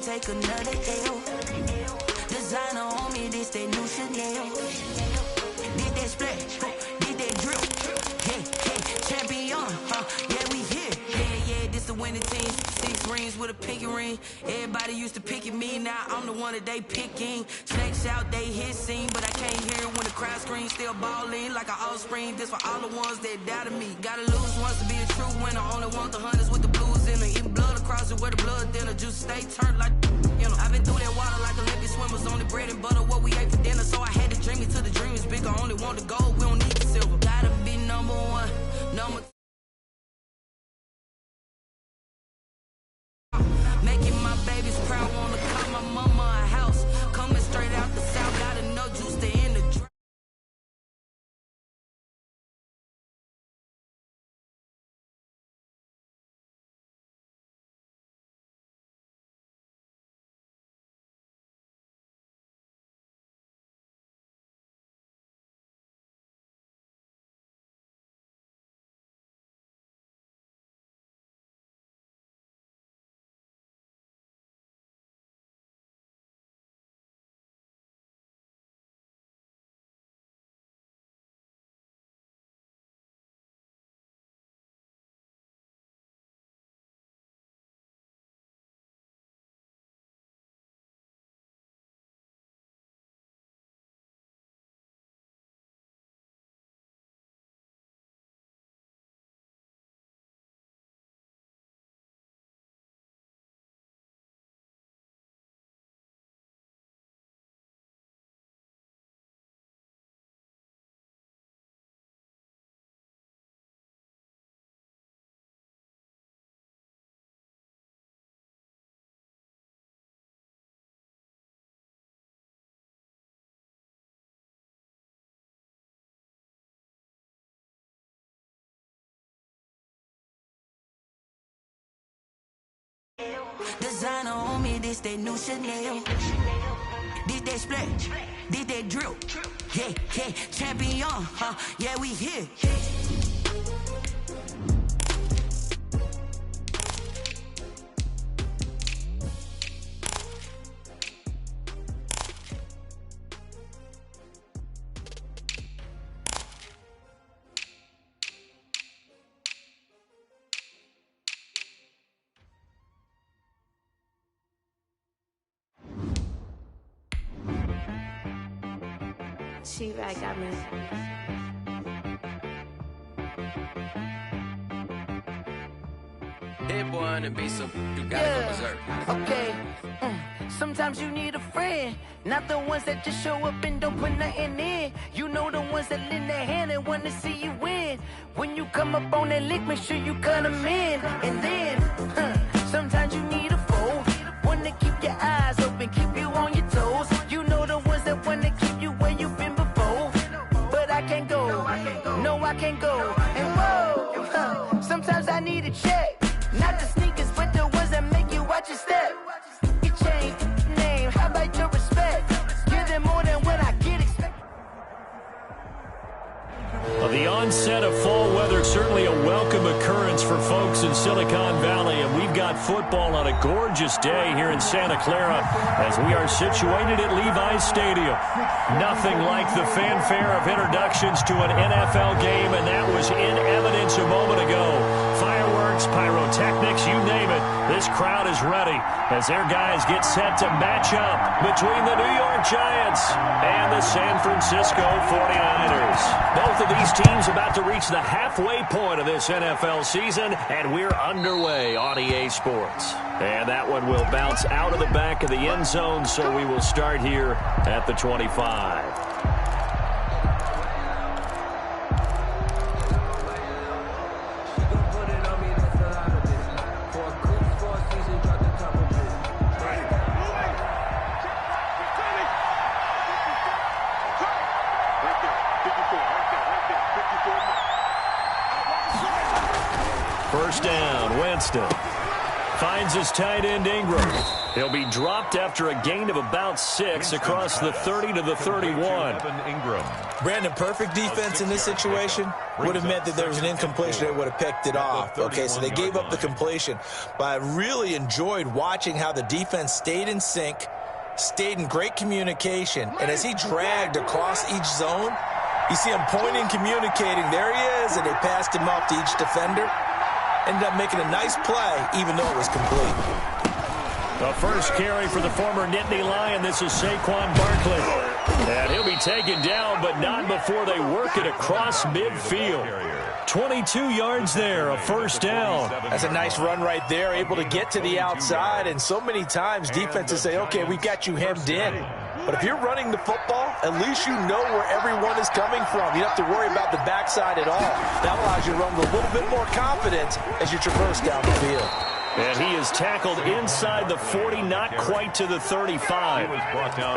take another L. Designer on me, this that new Chanel. Did that splash, did that drip. Yeah, champion, yeah, we here. Yeah, this the winning team. 6 rings with a pinky ring. Everybody used to pick at me, now I'm the one that they picking. Snakes out, they hit scene, but I can't hear when the crowd screams. Still balling like an offspring. This for all the ones that doubted me. Gotta lose once to be a true winner. Only want the hunters with the blues in it. Eating blood across it where the blood thinner. Juice stay turned like, you know. I've been through that water like Olympic swimmers. Only bread and butter, what we ate for dinner. So I had to dream it till the dream is bigger. Only want the gold, we don't need the silver. Gotta be number one, number two. Making my babies proud, wanna call my mama a house. Coming straight out the south, gotta know juice to end the drought. Designer on me, this that new Chanel. Did that splash, did that drip. Yeah, champion, yeah, we here. She-Rag got me. Hit one and be so you gotta go berserk. Okay. Sometimes you need a friend, not the ones that just show up and don't put nothing in. You know the ones that lend their hand and want to see you win. When you come up on that lick, make sure you cut them in. And then, sometimes you need a foe, one to keep your eyes open, keep you on your toes. You know the ones that want to keep you where you've been before. But I can't go, no I can't go. And whoa, sometimes I need a check. Not the sneakers, but the ones that make you watch your step. Your chain, name, how about your respect? Give them more than what I get expected. Well, the onset of fall weather, certainly a welcome occurrence for folks in Silicon Valley, and we've got football on a gorgeous day here in Santa Clara as we are situated at Levi's Stadium. Nothing like the fanfare of introductions to an NFL game, and that was in evidence a moment ago. Fireworks, pyrotechnics, you name it. This crowd is ready as their guys get set to match up between the New York Giants and the San Francisco 49ers. Both of these teams about to reach the halfway point of this NFL season, and we're underway on EA Sports. And that one will bounce out of the back of the end zone, so we will start here at the 25. First down, Winston finds his tight end Ingram. He'll be dropped after a gain of about 6 across the 30 to the 31. Brandon, perfect defense in this situation would have meant that there was an incompletion. They would have picked it off. Okay, so they gave up the completion. But I really enjoyed watching how the defense stayed in sync, stayed in great communication, and as he dragged across each zone, you see him pointing, communicating. There he is, and they passed him off to each defender. Ended up making a nice play, even though it was complete. The first carry for the former Nittany Lion. This is Saquon Barkley. And he'll be taken down, but not before they work it across midfield. 22 yards there, a first down. That's a nice run right there, able to get to the outside. And so many times defenses say, okay, we've got you hemmed in. But if you're running the football, at least you know where everyone is coming from. You don't have to worry about the backside at all. That allows you to run with a little bit more confidence as you traverse down the field. And he is tackled inside the 40, not quite to the 35.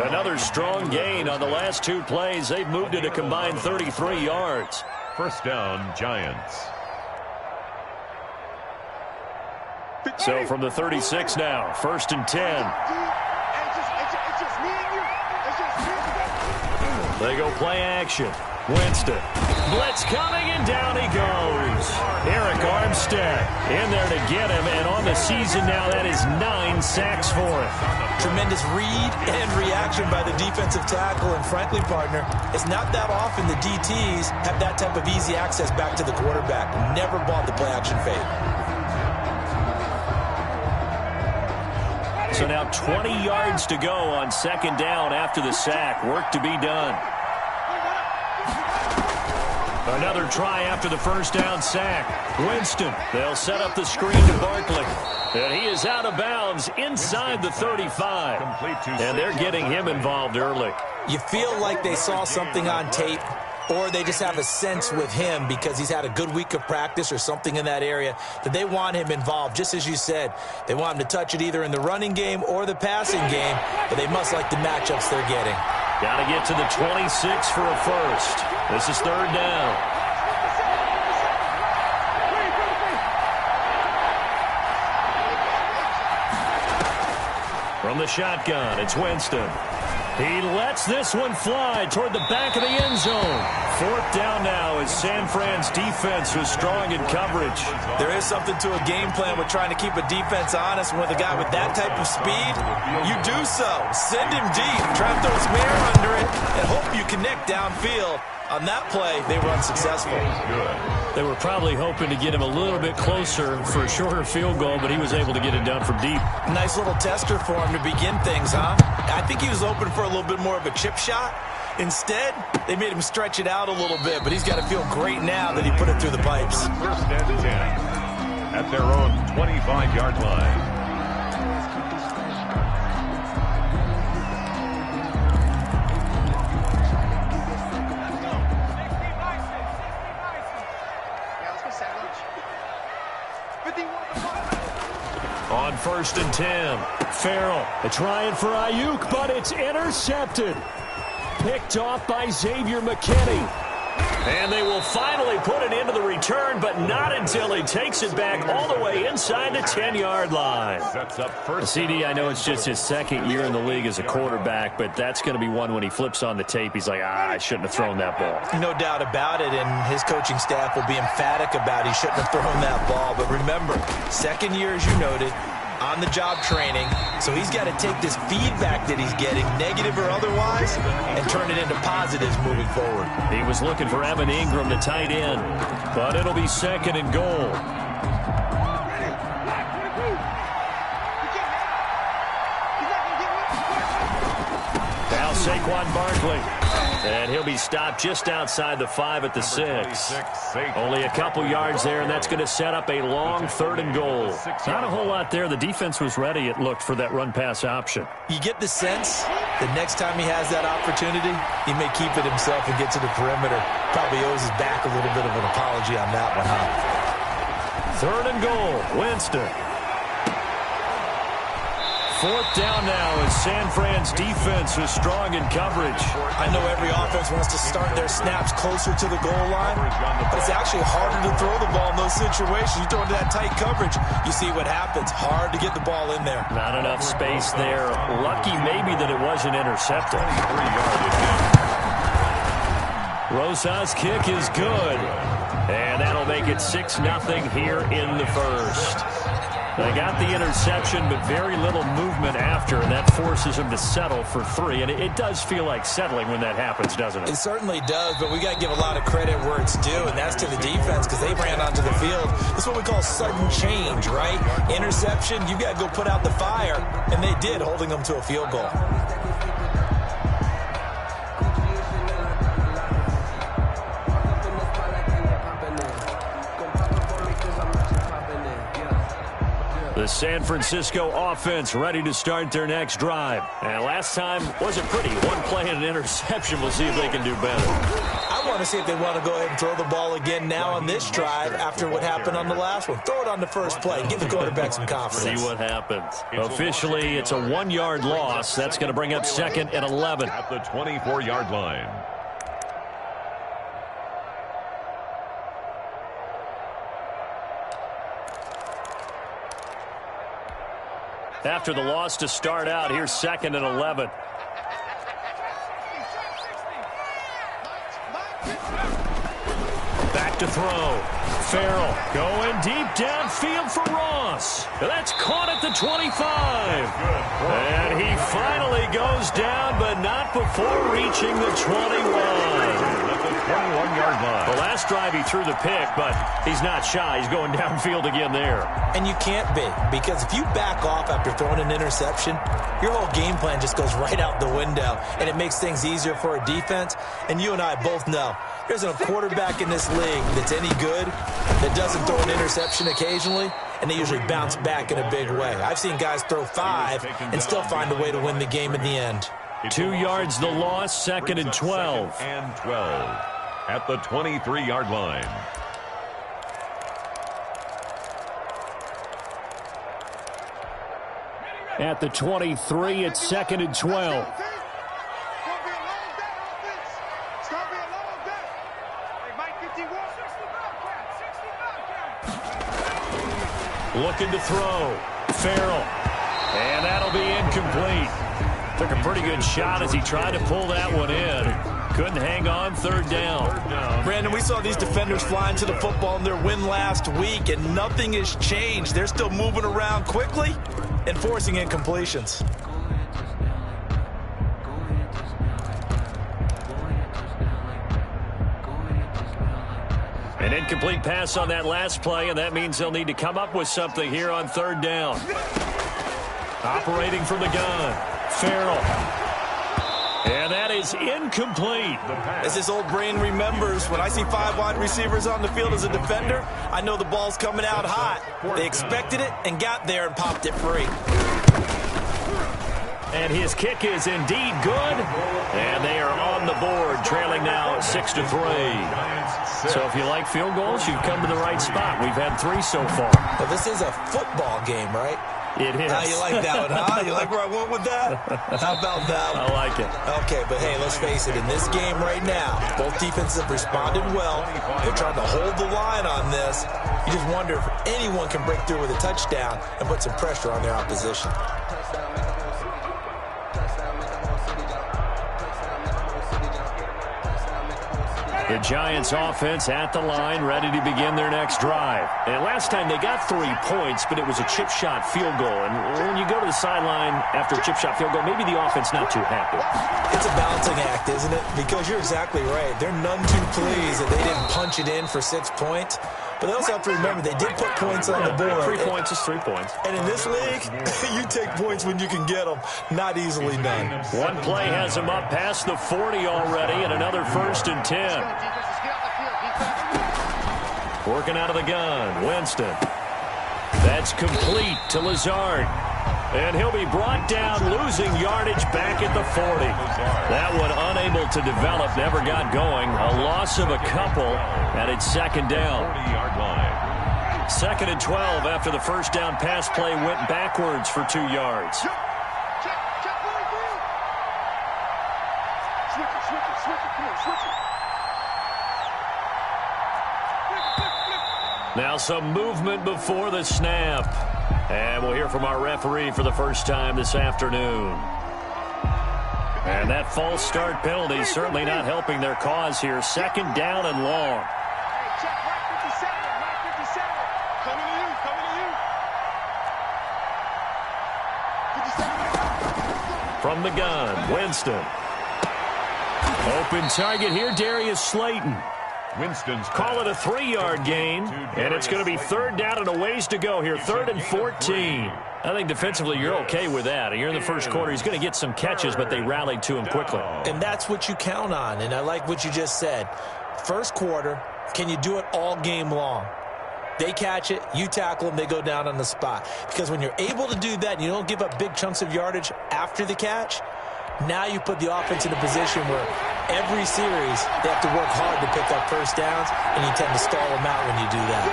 Another strong gain on the last 2 plays. They've moved it a combined 33 yards. First down, Giants. So from the 36 now, 1st and 10. They go play action. Winston. Blitz coming, and down he goes. Eric Armstead in there to get him, and on the season now, that is 9 sacks for him. Tremendous read and reaction by the defensive tackle, and frankly, partner, it's not that often the DTs have that type of easy access back to the quarterback. Never bought the play action fade. So now 20 yards to go on 2nd down after the sack. Work to be done. Another try after the first down sack. Winston, they'll set up the screen to Barkley. And he is out of bounds inside the 35. And they're getting him involved early. You feel like they saw something on tape, or they just have a sense with him because he's had a good week of practice or something in that area that they want him involved. Just as you said, they want him to touch it either in the running game or the passing game, but they must like the matchups they're getting. Got to get to the 26 for a first. This is 3rd down. From the shotgun, it's Winston. He lets this one fly toward the back of the end zone. 4th down now as San Fran's defense was strong in coverage. There is something to a game plan with trying to keep a defense honest. With a guy with that type of speed, you do so. Send him deep, try to throw his mare under it, and hope you connect downfield. On that play, they were unsuccessful. They were probably hoping to get him a little bit closer for a shorter field goal, but he was able to get it done from deep. Nice little tester for him to begin things, huh? I think he was open for a little bit more of a chip shot. Instead, they made him stretch it out a little bit, but he's got to feel great now that he put it through the pipes. 1st and 10 at their own 25-yard line. On 1st and 10, Farrell trying for Ayuk, but it's intercepted. Picked off by Xavier McKinney. And they will finally put it into the return, but not until he takes it back all the way inside the 10-yard line. CD, I know it's just his 2nd year in the league as a quarterback, but that's going to be one when he flips on the tape. He's like, I shouldn't have thrown that ball. No doubt about it, and his coaching staff will be emphatic about he shouldn't have thrown that ball. But remember, 2nd year, as you noted, on-the-job training, so he's got to take this feedback that he's getting, negative or otherwise, and turn it into positives moving forward. He was looking for Evan Ingram, the tight end, but it'll be 2nd and goal. Now Saquon Barkley, and he'll be stopped just outside the 5 at the 6. Only a couple yards there, and that's going to set up a long 3rd and goal. Not a whole lot there. The defense was ready, it looked, for that run-pass option. You get the sense that next time he has that opportunity, he may keep it himself and get to the perimeter. Probably owes his back a little bit of an apology on that one, huh? 3rd and goal, Winston. 4th down now as San Fran's defense is strong in coverage. I know every offense wants to start their snaps closer to the goal line, but it's actually harder to throw the ball in those situations. You throw into that tight coverage, you see what happens. Hard to get the ball in there. Not enough space there. Lucky maybe that it wasn't intercepted. Rosas' kick is good. And that'll make it 6-0 here in the first. They got the interception, but very little movement after, and that forces them to settle for 3. And it does feel like settling when that happens, doesn't it? It certainly does, but we got to give a lot of credit where it's due, and that's to the defense because they ran onto the field. This is what we call sudden change, right? Interception, you got to go put out the fire, and they did, holding them to a field goal. The San Francisco offense ready to start their next drive. And last time wasn't pretty. One play and an interception. We'll see if they can do better. I want to see if they want to go ahead and throw the ball again now on this drive after what happened on the last one. Throw it on the first play. Give the quarterback some confidence. See what happens. Officially, it's a 1-yard loss. That's going to bring up 2nd and 11. At the 24-yard line. After the loss to start out, here's 2nd and 11. Back to throw. Farrell going deep downfield for Ross. That's caught at the 25. And he finally goes down, but not before reaching the 21. 21-yard line. The last drive he threw the pick, but he's not shy. He's going downfield again there. And you can't be, because if you back off after throwing an interception, your whole game plan just goes right out the window, and it makes things easier for a defense. And you and I both know there's a quarterback in this league that's any good that doesn't throw an interception occasionally, and they usually bounce back in a big way. I've seen guys throw 5 and still find a way to win the game in the end. 2 yards the loss, 2nd and 12. 2nd and 12 at the 23-yard line. At the 23, it's 2nd and 12. Looking to throw. Farrell. And that'll be incomplete. Took a pretty good shot as he tried to pull that one in. Couldn't hang on, 3rd down. Brandon, we saw these defenders flying to the football in their win last week, and nothing has changed. They're still moving around quickly and forcing incompletions. An incomplete pass on that last play, and that means they'll need to come up with something here on 3rd down. Operating from the gun. Farrell. And that is incomplete. As this old brain remembers, when I see 5 wide receivers on the field as a defender, I know the ball's coming out hot. They expected it and got there and popped it free. And his kick is indeed good. And they are on the board, trailing now 6-3. So if you like field goals, you've come to the right spot. We've had 3 so far. Well, this is a football game, right? It is. Now you like that one, huh? You like where I went with that? How about that one? I like it. Okay, but hey, let's face it. In this game right now, both defenses have responded well. They're trying to hold the line on this. You just wonder if anyone can break through with a touchdown and put some pressure on their opposition. The Giants offense at the line, ready to begin their next drive. And last time they got 3 points, but it was a chip shot field goal. And when you go to the sideline after a chip shot field goal, maybe the offense not too happy. It's a balancing act, isn't it? Because you're exactly right. They're none too pleased that they didn't punch it in for 6 points. But they also have to remember they did put points on the board. 3 points is 3 points. And in this league, you take points when you can get them. Not easily done. One play has them up past the 40 already, and another 1st and 10. Working out of the gun, Winston. That's complete to Lazard. And he'll be brought down, losing yardage back at the 40. That one unable to develop, never got going. A loss of a couple, and it's 2nd down. 40-yard line. 2nd and 12 after the 1st down pass play went backwards for 2 yards. Now some movement before the snap. And we'll hear from our referee for the first time this afternoon. And that false start penalty certainly not helping their cause here. Second down and long. From the gun, Winston. Open target here, Darius Slayton. Winston's Call it a 3-yard gain, and it's going to be third down and a ways to go here, 3rd and 14. I think defensively you're okay with that. You're in the first quarter. He's going to get some catches, but they rallied to him quickly. And that's what you count on, and I like what you just said. First quarter, can you do it all game long? They catch it, you tackle them, they go down on the spot. Because when you're able to do that and you don't give up big chunks of yardage after the catch, now you put the offense in a position where every series they have to work hard to pick up first downs, and you tend to stall them out when you do that.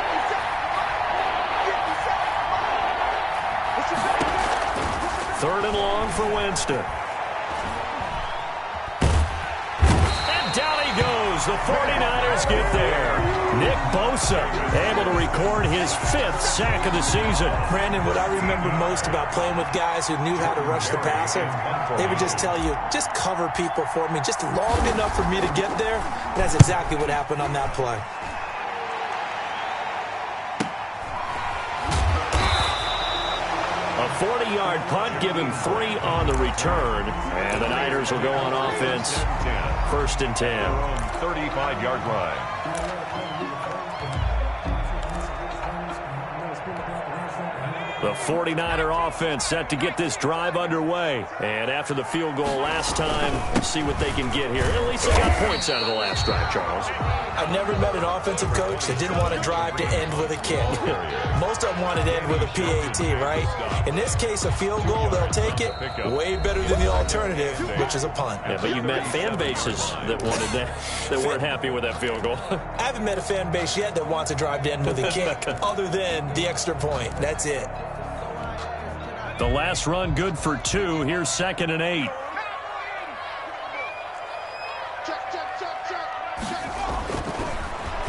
Third and long for Winston. And down he goes. The 49ers get there. Nick Bosa able to record his 5th sack of the season. Brandon, what I remember most about playing with guys who knew how to rush the passer, they would just tell you, just cover people for me, just long enough for me to get there. And that's exactly what happened on that play. A 40-yard punt, give him 3 on the return. And the Niners will go on offense. 1st and 10. 35-yard line. The 49er offense set to get this drive underway. And after the field goal last time, see what they can get here. At least they got points out of the last drive, Charles. I've never met an offensive coach that didn't want a drive to end with a kick. Most of them wanted to end with a PAT, right? In this case, a field goal, they'll take it. Way better than the alternative, which is a punt. Yeah, but you've met fan bases that wanted that, that weren't happy with that field goal. I haven't met a fan base yet that wants a drive to end with a kick, other than the extra point. That's it. The last run good for 2. Here's 2nd and 8.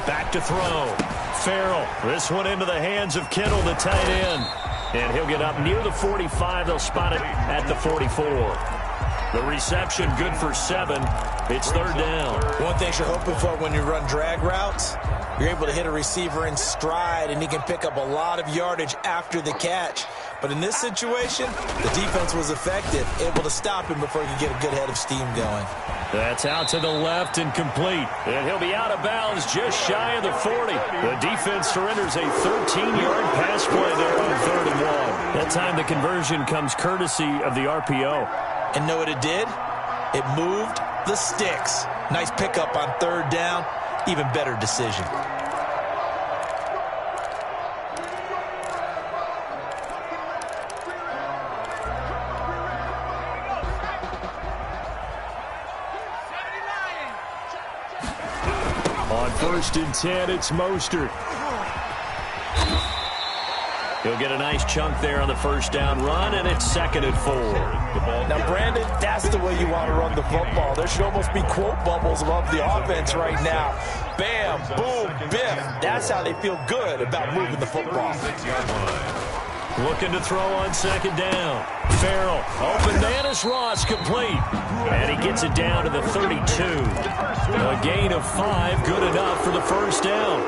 Back to throw. Farrell. This one into the hands of Kittle, the tight end. And he'll get up near the 45. They'll spot it at the 44. The reception good for 7. It's 3rd down. One thing you're hoping for when you run drag routes, you're able to hit a receiver in stride, and he can pick up a lot of yardage after the catch. But in this situation, the defense was effective, able to stop him before he could get a good head of steam going. That's out to the left and complete. And he'll be out of bounds just shy of the 40. The defense surrenders a 13-yard pass play there on 3rd and 1. That time the conversion comes courtesy of the RPO. And know what it did? It moved the sticks. Nice pickup on 3rd down. Even better decision. On 1st and 10, it's Mostert. He'll get a nice chunk there on the first down run, and it's 2nd and 4. Now, Brandon, that's the way you want to run the football. There should almost be quote bubbles above the offense right now. Bam, boom, biff. That's how they feel good about moving the football. Looking to throw on 2nd down. Farrell, open man is Ross, complete. And he gets it down to the 32. A gain of 5, good enough for the first down.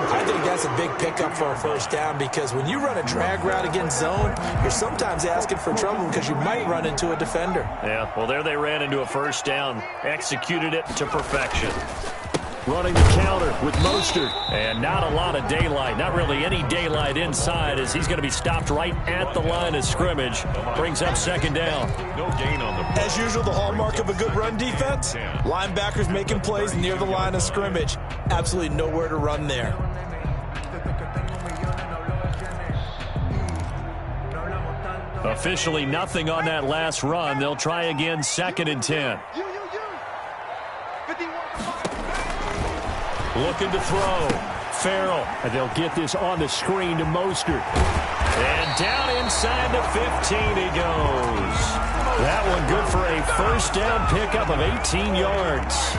I think that's a big pickup for a first down, because when you run a drag route against zone, you're sometimes asking for trouble because you might run into a defender. Yeah, well, there they ran into a first down. Executed it to perfection. Running the counter with Mostert. And not a lot of daylight. Not really any daylight inside, as he's going to be stopped right at the line of scrimmage. Brings up 2nd down. No gain on the play. As usual, the hallmark of a good run defense, linebackers making plays near the line of scrimmage. Absolutely nowhere to run there. Officially nothing on that last run. They'll try again, 2nd and 10. Looking to throw. Farrell. And they'll get this on the screen to Mostert. And down inside the 15 he goes. That one good for a a first down pickup of 18 yards.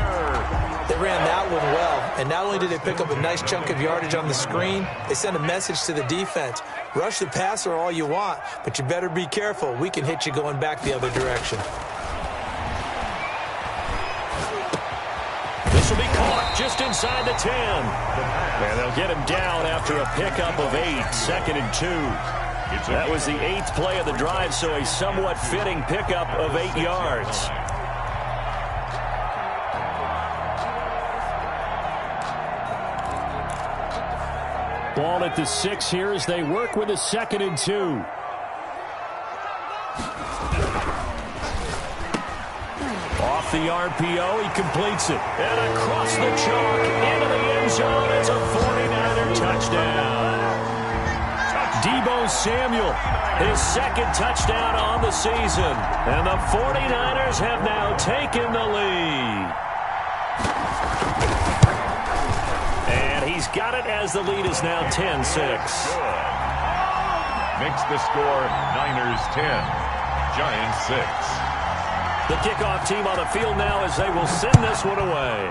They ran that one well, and not only did they pick up a nice chunk of yardage on the screen, they sent a message to the defense. Rush the passer all you want, but you better be careful. We can hit you going back the other direction. This will be caught just inside the 10. And they'll get him down after a pickup of 8, 2nd and 2. That was the 8th play of the drive, so a somewhat fitting pickup of 8 yards. Ball at the 6 here as they work with a 2nd and 2. Off the RPO, he completes it. And across the chalk into the end zone. It's a 49er touchdown. Deebo Samuel, his 2nd touchdown on the season. And the 49ers have now taken the lead. And he's got it as the lead is now 10-6. Makes the score Niners 10, Giants 6. The kickoff team on the field now as they will send this one away.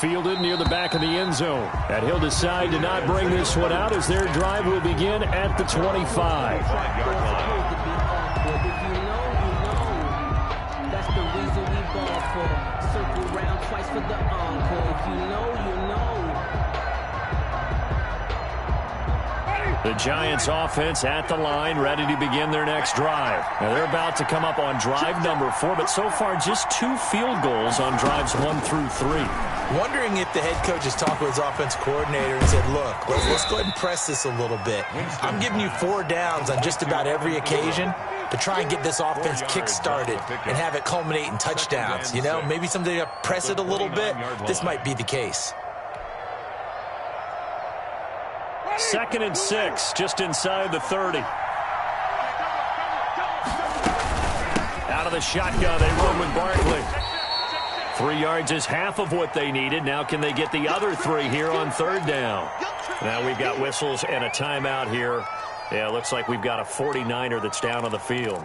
Fielded near the back of the end zone. And he'll decide to not bring this one out as their drive will begin at the 25. That's the reason we ball for. Circle round twice for the encore. If you know, you know. The Giants offense at the line, ready to begin their next drive. Now they're about to come up on drive number 4, but so far just 2 field goals on drives 1 through 3. Wondering if the head coach has talked with his offense coordinator and said, look, let's go ahead and press this a little bit. I'm giving you 4 downs on just about every occasion to try and get this offense kick-started and have it culminate in touchdowns. You know, maybe someday to press it a little bit. This might be the case. 2nd and 6, just inside the 30. Out of the shotgun, they run with Barkley. 3 yards is half of what they needed. Now can they get the other 3 here on 3rd down? Now we've got whistles and a timeout here. Yeah, it looks like we've got a 49er that's down on the field.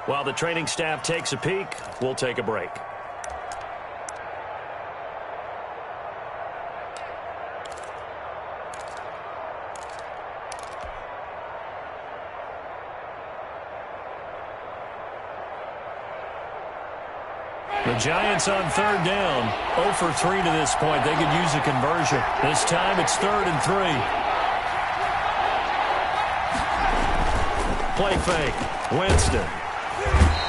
While the training staff takes a peek, we'll take a break. The Giants on 3rd down, 0 for 3 to this point. They could use a conversion. This time it's 3rd and 3. Play fake. Winston.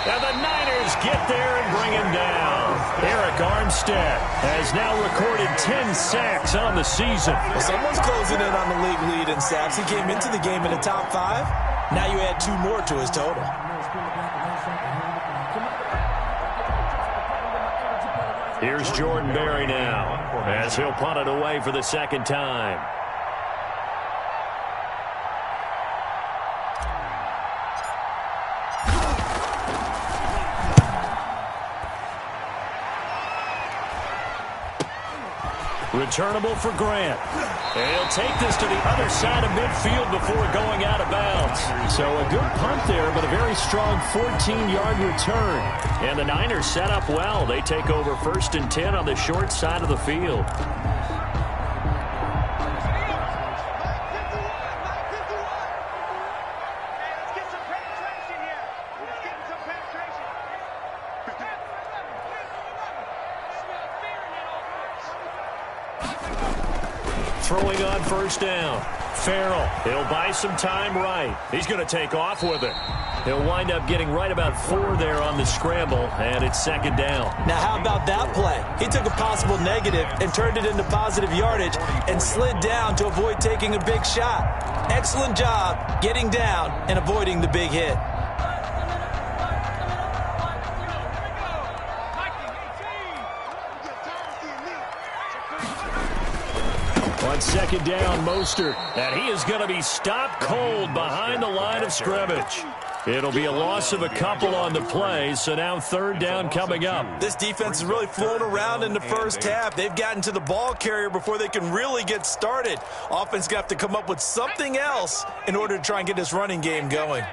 And the Niners get there and bring him down. Eric Armstead has now recorded 10 sacks on the season. Well, someone's closing in on the league lead in sacks. He came into the game in the top 5. Now you add 2 more to his total. Here's Jordan Berry now as he'll punt it away for the 2nd time. Returnable for Grant. And he'll take this to the other side of midfield before going out of bounds. So a good punt there, but a very strong 14-yard return. And the Niners set up well. They take over 1st and 10 on the short side of the field. Throwing on 1st down. Farrell, he'll buy some time right. He's going to take off with it. He'll wind up getting right about 4 there on the scramble, and it's 2nd down. Now, how about that play? He took a possible negative and turned it into positive yardage and slid down to avoid taking a big shot. Excellent job getting down and avoiding the big hit. On 2nd down, Mostert, and he is going to be stopped cold behind the line of scrimmage. It'll be a loss of a couple on the play, so now 3rd down coming up. This defense has really flown around in the first half. They've gotten to the ball carrier before they can really get started. Offense got to come up with something else in order to try and get this running game going.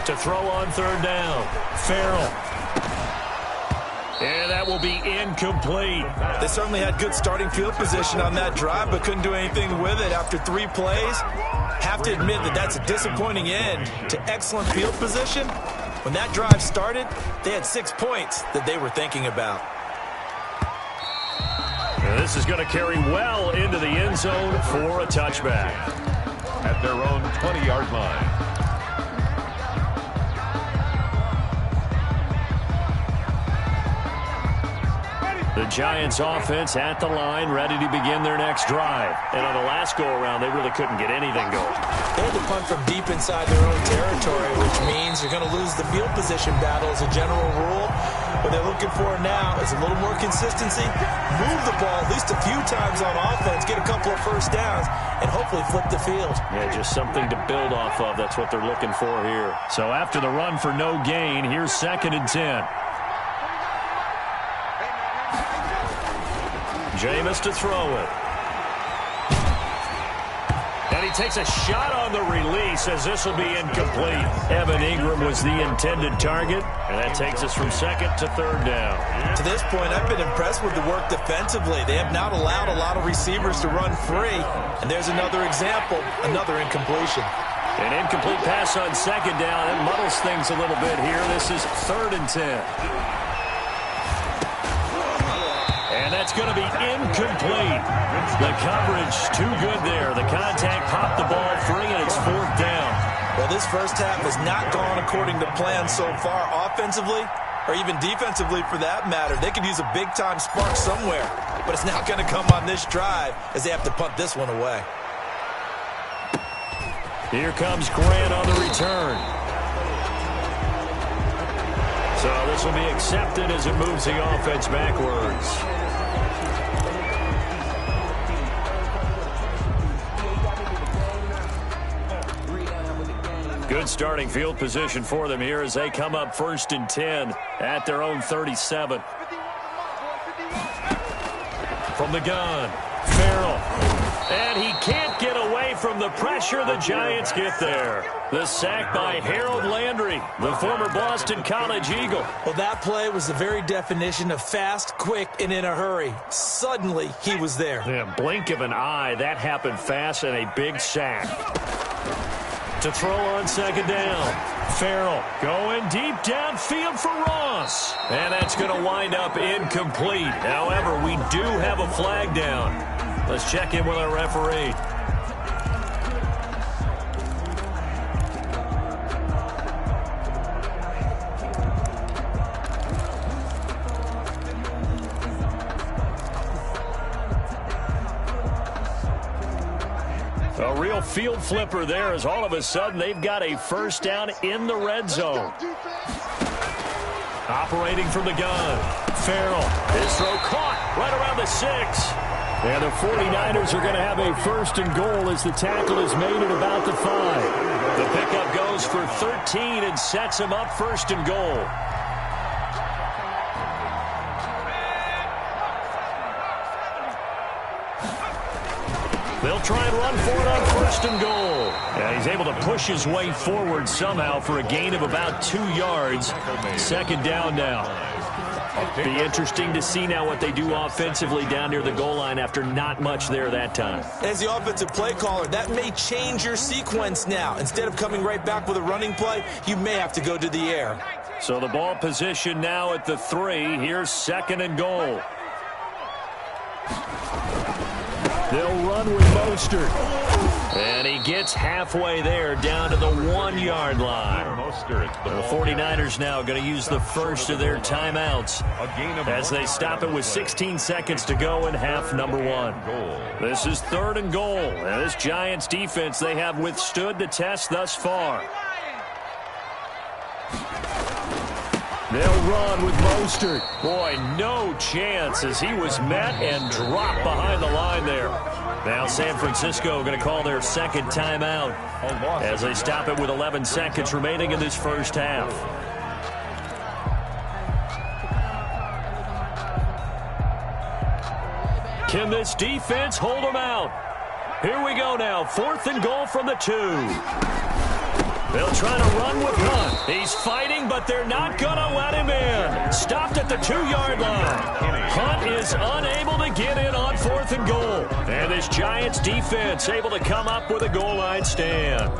To throw on third down, Farrell. And that will be incomplete. They certainly had good starting field position on that drive, but couldn't do anything with it after 3 plays. Have to admit that that's a disappointing end to excellent field position. When that drive started, they had 6 points that they were thinking about. And this is going to carry well into the end zone for a touchback. At their own 20-yard line. The Giants offense at the line, ready to begin their next drive. And on the last go-around, they really couldn't get anything going. They had to punt from deep inside their own territory, which means you're going to lose the field position battle as a general rule. What they're looking for now is a little more consistency, move the ball at least a few times on offense, get a couple of first downs, and hopefully flip the field. Yeah, just something to build off of. That's what they're looking for here. So after the run for no gain, here's 2nd and 10. Jameis to throw it. And he takes a shot on the release as this will be incomplete. Evan Ingram was the intended target, and that takes us from 2nd to 3rd down. To this point, I've been impressed with the work defensively. They have not allowed a lot of receivers to run free. And there's another example, another incompletion. An incomplete pass on 2nd down. It muddles things a little bit here. This is 3rd and 10. And that's going to be incomplete. The coverage too good there. The contact popped the ball free, and it's 4th down. Well, this first half has not gone according to plan so far offensively, or even defensively for that matter. They could use a big-time spark somewhere, but it's not going to come on this drive as they have to punt this one away. Here comes Grant on the return. So this will be accepted as it moves the offense backwards. Good starting field position for them here as they come up 1st and 10 at their own 37. From the gun, Farrell. And he can't get away from the pressure. The Giants get there. The sack by Harold Landry, the former Boston College Eagle. Well, that play was the very definition of fast, quick, and in a hurry. Suddenly, he was there. Yeah, blink of an eye. That happened fast and a big sack. To throw on 2nd down. Farrell going deep downfield for Ross. And that's going to wind up incomplete. However, we do have a flag down. Let's check in with our referee. A real field flipper there as all of a sudden they've got a first down in the red zone. Operating from the gun, Farrell. His throw caught right around the 6. And the 49ers are going to have a 1st and goal as the tackle is made at about the 5. The pickup goes for 13 and sets him up 1st and goal. They'll try and run for it on 1st and goal. Yeah, he's able to push his way forward somehow for a gain of about 2 yards. 2nd down now. Be interesting to see now what they do offensively down near the goal line after not much there that time. As the offensive play caller, that may change your sequence now. Instead of coming right back with a running play, you may have to go to the air. So the ball position now at the 3. Here's 2nd and goal. They'll run with Mostert. And he gets halfway there down to the 1-yard line. The 49ers now going to use the first of their timeouts as they stop it with 16 seconds to go in half number 1. This is 3rd and goal. And this Giants defense, they have withstood the test thus far. They'll run with Mostert. Boy, no chance as he was met and dropped behind the line there. Now San Francisco going to call their 2nd timeout as they stop it with 11 seconds remaining in this first half. Can this defense hold them out? Here we go now. 4th and goal from the 2. They'll try to run with Hunt. He's fighting, but they're not going to let him in. Stopped at the 2-yard line. Hunt is unable to get in on 4th and goal. And this Giants defense able to come up with a goal line stand.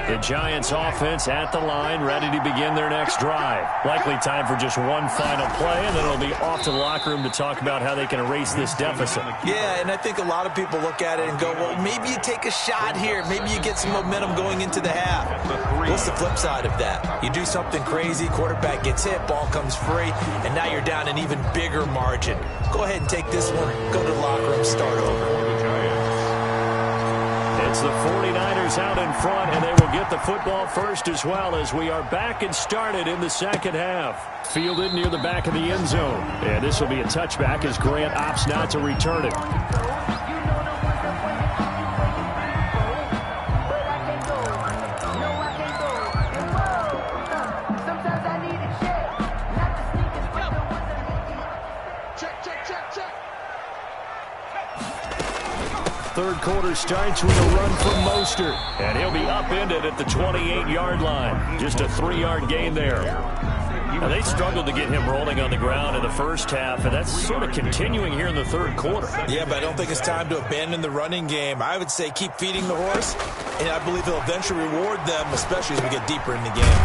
The Giants offense at the line, ready to begin their next drive. Likely time for just one final play, and then it'll be off to the locker room to talk about how they can erase this deficit. Yeah, and I think a lot of people look at it and go, well, maybe you take a shot here. Maybe you get some momentum going into the half. What's the flip side of that? You do something crazy, quarterback gets hit, ball comes free, and now you're down an even bigger margin. Go ahead and take this one, go to the locker room, start over. It's the 49ers out in front, and they will get the football first as well as we are back and started in the second half. Fielded near the back of the end zone. And this will be a touchback as Grant opts not to return it. Third quarter starts with a run from Mostert, and he'll be upended at the 28-yard line. Just a 3-yard gain there. Now, they struggled to get him rolling on the ground in the first half, and that's sort of continuing here in the third quarter. Yeah, but I don't think it's time to abandon the running game. I would say keep feeding the horse, and I believe he'll eventually reward them, especially as we get deeper in the game.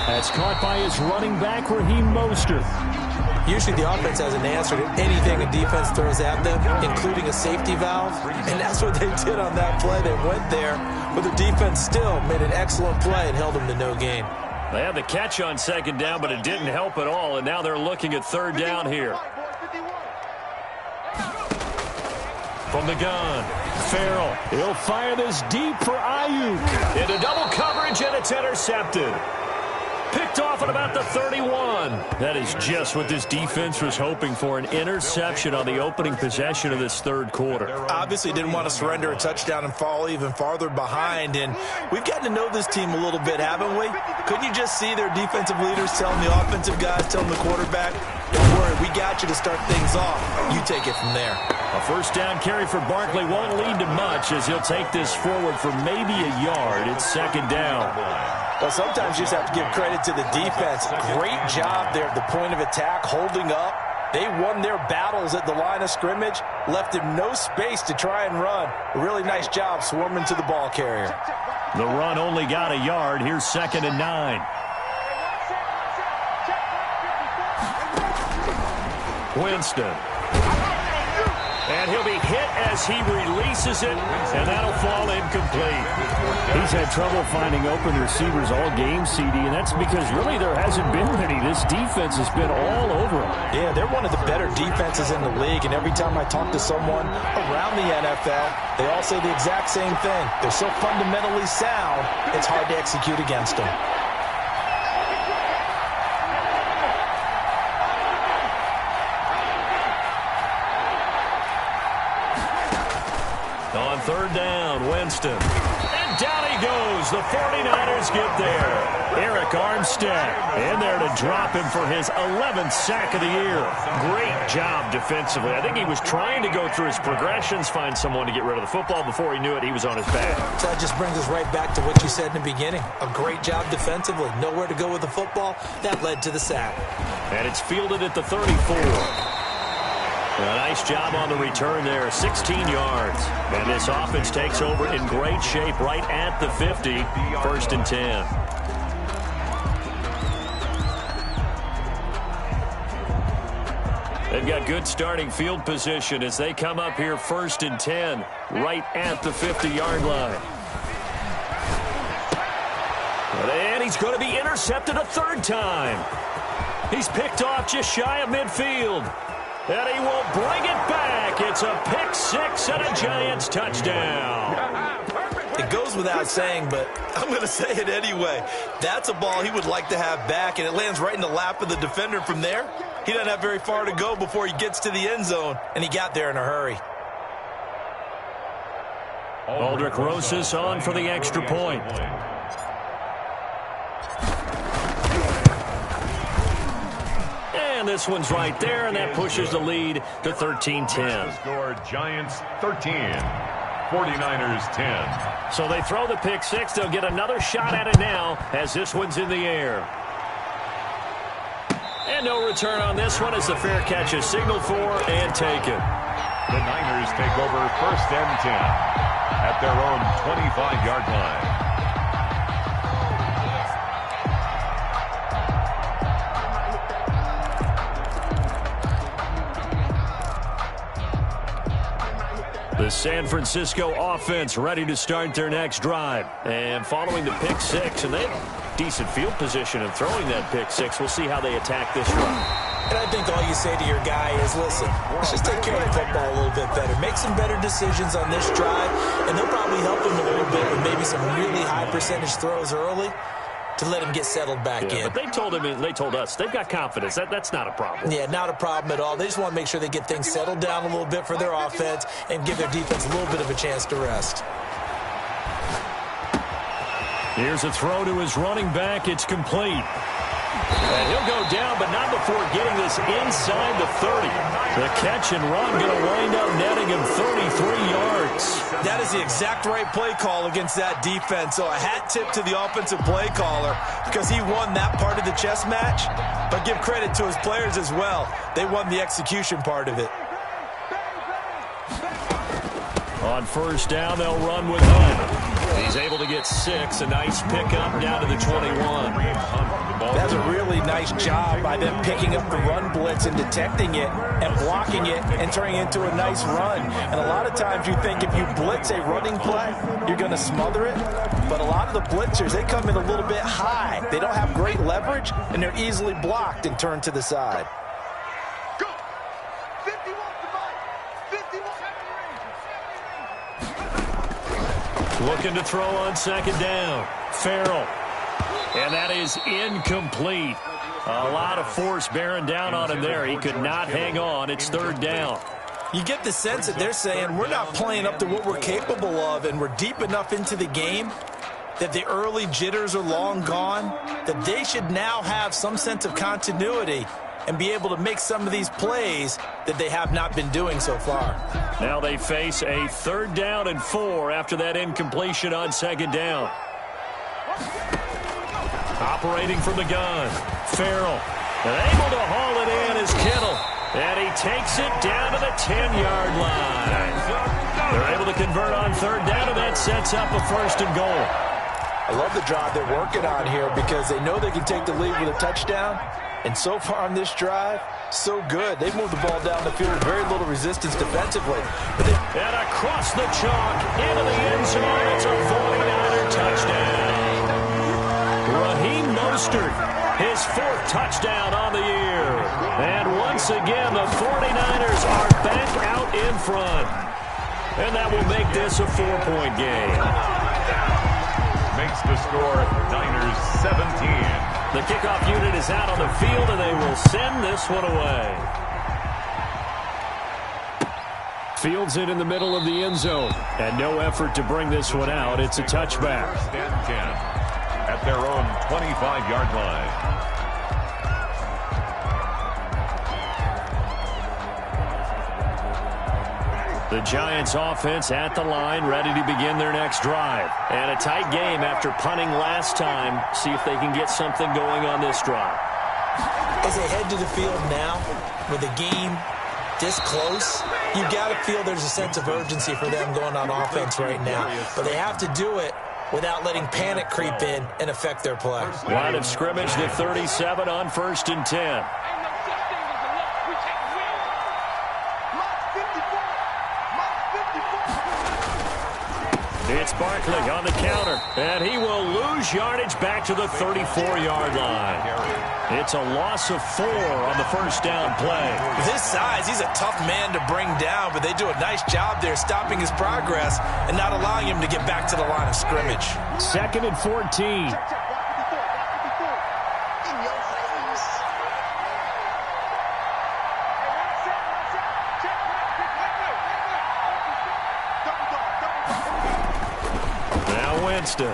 That's caught by his running back, Raheem Mostert. Usually the offense has an answer to anything a defense throws at them, including a safety valve, and that's what they did on that play. They went there, but the defense still made an excellent play and held them to no gain. They had the catch on second down, but it didn't help at all, and now they're looking at third down here. From the gun, Farrell. He'll fire this deep for Ayuk. Into double coverage, and it's intercepted. Picked off at about the 31. That is just what this defense was hoping for, an interception on the opening possession of this third quarter. Obviously didn't want to surrender a touchdown and fall even farther behind, and we've gotten to know this team a little bit, haven't we? Couldn't you just see their defensive leaders telling the offensive guys, telling the quarterback, don't worry, we got you to start things off. You take it from there. A first down carry for Barkley won't lead to much as he'll take this forward for maybe a yard. It's second down. Well, sometimes you just have to give credit to the defense. Great job there at the point of attack, holding up. They won their battles at the line of scrimmage, left him no space to try and run. A really nice job swarming to the ball carrier. The run only got a yard. Here's 2nd and 9. Winston. And he'll be hit as he releases it, and that'll fall incomplete. He's had trouble finding open receivers all game, CD, and that's because really there hasn't been many. This defense has been all over them. Yeah, they're one of the better defenses in the league, and every time I talk to someone around the NFL, they all say the exact same thing. They're so fundamentally sound, it's hard to execute against them. On third down, Winston. And down he goes. The 49ers get there. Eric Armstead in there to drop him for his 11th sack of the year. Great job defensively. I think he was trying to go through his progressions, find someone to get rid of the football. Before he knew it, he was on his back. So that just brings us right back to what you said in the beginning. A great job defensively. Nowhere to go with the football. That led to the sack. And it's fielded at the 34. A nice job on the return there, 16 yards. And this offense takes over in great shape right at the 50, 1st and 10. They've got good starting field position as they come up here 1st and 10, right at the 50-yard line. And he's going to be intercepted a third time. He's picked off just shy of midfield. And he will bring it back. It's a pick six and a Giants touchdown. It goes without saying, but I'm going to say it anyway. That's a ball he would like to have back, and it lands right in the lap of the defender from there. He doesn't have very far to go before he gets to the end zone, and he got there in a hurry. Aldrick Rosas on for the extra point. And this one's right there, and that pushes the lead to 13-10. Score Giants 13, 49ers 10. So they throw the pick six. They'll get another shot at it now as this one's in the air. And no return on this one as the fair catch is signaled for and taken. The Niners take over 1st and 10 at their own 25-yard line. The San Francisco offense ready to start their next drive. And following the pick six, and they have decent field position in throwing that pick six. We'll see how they attack this run. And I think all you say to your guy is, listen, let's just take care of the football a little bit better. Make some better decisions on this drive, and they'll probably help him a little bit with maybe some really high percentage throws early to let him get settled back in. But they told him, and they told us, they've got confidence. That's not a problem. Yeah, not a problem at all. They just want to make sure they get things settled down a little bit for their offense and give their defense a little bit of a chance to rest. Here's a throw to his running back. It's complete. And he'll go down, but not before getting this inside the 30. The catch and run going to wind up netting him 33 yards. That is the exact right play call against that defense. So a hat tip to the offensive play caller because he won that part of the chess match. But give credit to his players as well. They won the execution part of it. On first down, they'll run with Hunt. He's able to get 6. A nice pickup down to the 21. That's a really nice job by them picking up the run blitz and detecting it and blocking it and turning it into a nice run. And a lot of times you think if you blitz a running play, you're going to smother it. But a lot of the blitzers, they come in a little bit high. They don't have great leverage, and they're easily blocked and turned to the side. Looking to throw on second down. Farrell. And that is incomplete. A lot of force bearing down on him there. He could not hang on. It's third down. You get the sense that they're saying we're not playing up to what we're capable of, and we're deep enough into the game that the early jitters are long gone, that they should now have some sense of continuity and be able to make some of these plays that they have not been doing so far. Now they face a 3rd down and 4 after that incompletion on second down. Operating from the gun, Farrell. And able to haul it in is Kittle. And he takes it down to the 10-yard line. They're able to convert on 3rd down, and that sets up a 1st and goal. I love the drive they're working on here because they know they can take the lead with a touchdown. And so far on this drive, so good. They've moved the ball down the field with very little resistance defensively. And across the chalk, into the end zone, it's a 49er touchdown. Raheem Mostert, his 4th touchdown on the year. And once again, the 49ers are back out in front. And that will make this a 4-point game. Makes the score Niners 17. The kickoff unit is out on the field, and they will send this one away. Fields it in the middle of the end zone, and no effort to bring this one out. It's a touchback. 1st and 10 at their own 25-yard line. The Giants offense at the line, ready to begin their next drive. And a tight game after punting last time. See if they can get something going on this drive. As they head to the field now, with the game this close, you've got to feel there's a sense of urgency for them going on offense right now. But they have to do it without letting panic creep in and affect their play. Line of scrimmage, the 37 on 1st and 10. It's Barkley on the counter, and he will lose yardage back to the 34-yard line. It's a loss of 4 on the 1st down play. With his size, he's a tough man to bring down, but they do a nice job there stopping his progress and not allowing him to get back to the line of scrimmage. 2nd and 14. Winston.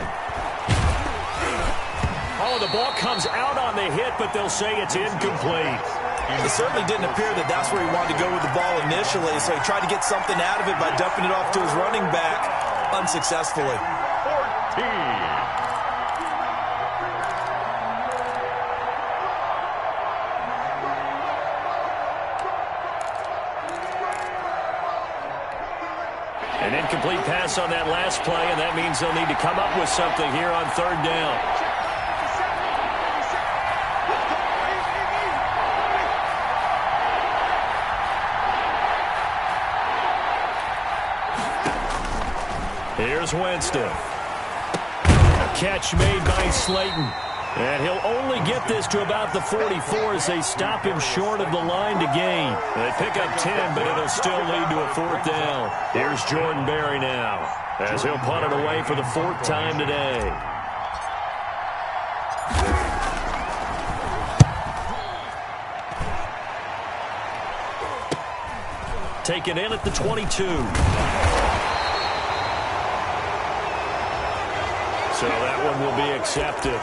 Oh, the ball comes out on the hit, but they'll say it's incomplete. It certainly didn't appear that that's where he wanted to go with the ball initially, so he tried to get something out of it by dumping it off to his running back unsuccessfully. 14. An incomplete pass on that last play, and that means they'll need to come up with something here on third down. Here's Winston. A catch made by Slayton. And he'll only get this to about the 44 as they stop him short of the line to gain. They pick up 10, but it'll still lead to a fourth down. Here's Jordan Berry now as he'll punt it away for the fourth time today. Taken in at the 22. So that one will be accepted.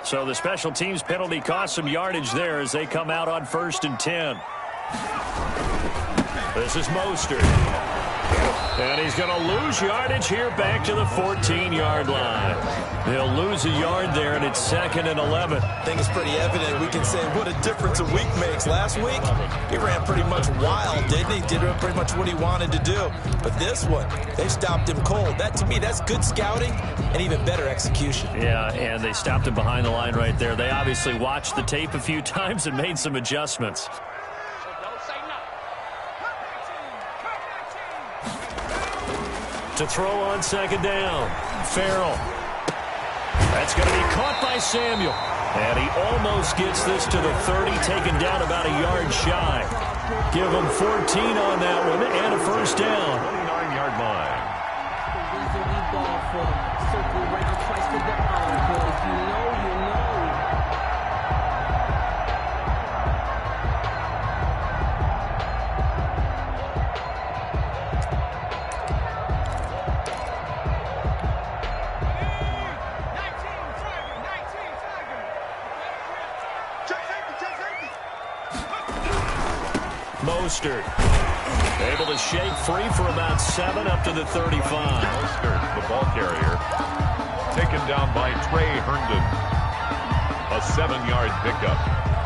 So the special teams penalty cost some yardage there as they come out on 1st and 10. This is Mostert. And he's going to lose yardage here back to the 14-yard line. They'll lose a yard there, and it's 2nd and 11. I think it's pretty evident. We can say what a difference a week makes. Last week, he ran pretty much wild, didn't he? Did pretty much what he wanted to do. But this one, they stopped him cold. That, to me, that's good scouting and even better execution. Yeah, and they stopped him behind the line right there. They obviously watched the tape a few times and made some adjustments. To throw on 2nd down. Farrell. That's going to be caught by Samuel. And he almost gets this to the 30, taken down about a yard shy. Give him 14 on that one and a first down. 29-yard line. Circle round twice for the encore. If you know, you know. Mostert able to shake free for about 7 up to the 35. Mostert, the ball carrier, taken down by Trey Herndon. A 7-yard pickup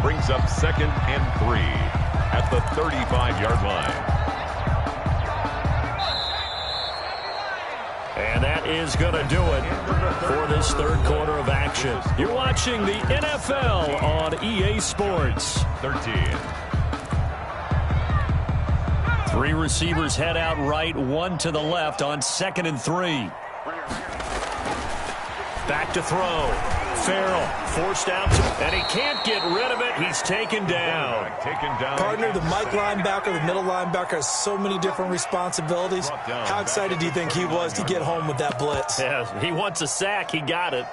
brings up 2nd and 3 at the 35-yard line. And that is going to do it for this third quarter of action. You're watching the NFL on EA Sports. 13. 3 receivers head out right, 1 to the left on 2nd and 3. Back to throw. Farrell forced out, and he can't get rid of it. He's taken down. Partner, the Mike linebacker, the middle linebacker has so many different responsibilities. How excited do you think he was to get home with that blitz? Yeah, he wants a sack. He got it.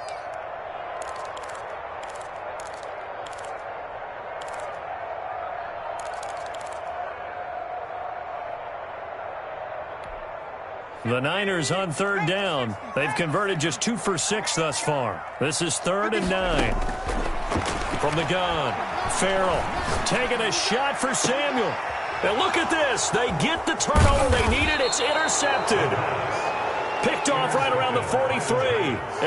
The Niners on 3rd down. They've converted just 2 for 6 thus far. This is 3rd and 9. From the gun, Farrell taking a shot for Samuel. And look at this. They get the turnover they needed. It's intercepted. Picked off right around the 43.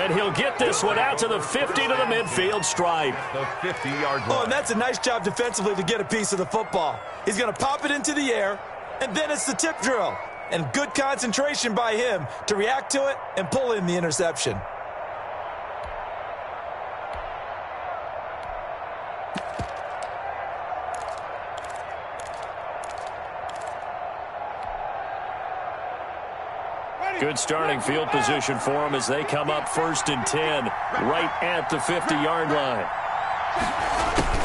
And he'll get this one out to the 50 to the midfield stripe. The 50-yard line. Oh, and that's a nice job defensively to get a piece of the football. He's going to pop it into the air, and then it's the tip drill. And good concentration by him to react to it and pull in the interception. Good starting field position for them as they come up 1st and 10 right at the 50-yard line.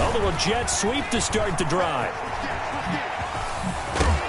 A little jet sweep to start the drive.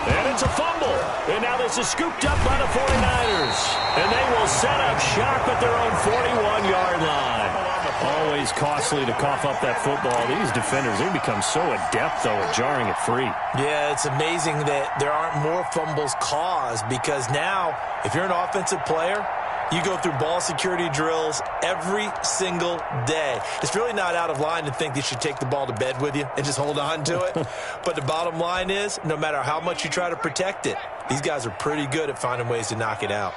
And it's a fumble. And now this is scooped up by the 49ers. And they will set up shop at their own 41-yard line. Always costly to cough up that football. These defenders, they become so adept, though, at jarring it free. Yeah, it's amazing that there aren't more fumbles caused, because now, if you're an offensive player, you go through ball security drills every single day. It's really not out of line to think that you should take the ball to bed with you and just hold on to it. But the bottom line is, no matter how much you try to protect it, these guys are pretty good at finding ways to knock it out.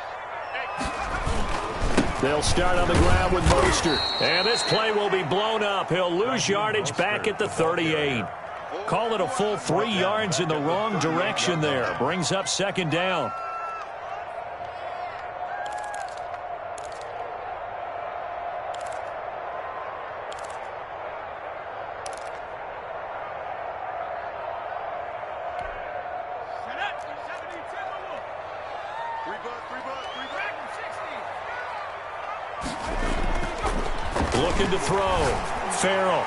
They'll start on the ground with Mostert. And this play will be blown up. He'll lose yardage back at the 38. Call it a full 3 yards in the wrong direction there. Brings up second down. Looking to throw. Farrell.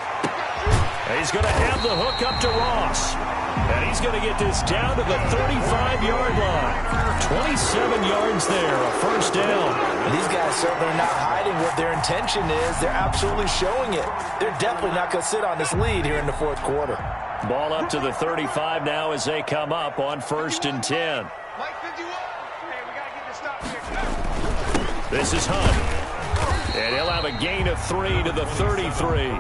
He's going to have the hook up to Ross. And he's going to get this down to the 35-yard line. 27 yards there, a first down. And these guys certainly are not hiding what their intention is. They're absolutely showing it. They're definitely not going to sit on this lead here in the fourth quarter. Ball up to the 35 now as they come up on 1st and 10. This is Hunt. And he'll have a gain of 3 to the 33.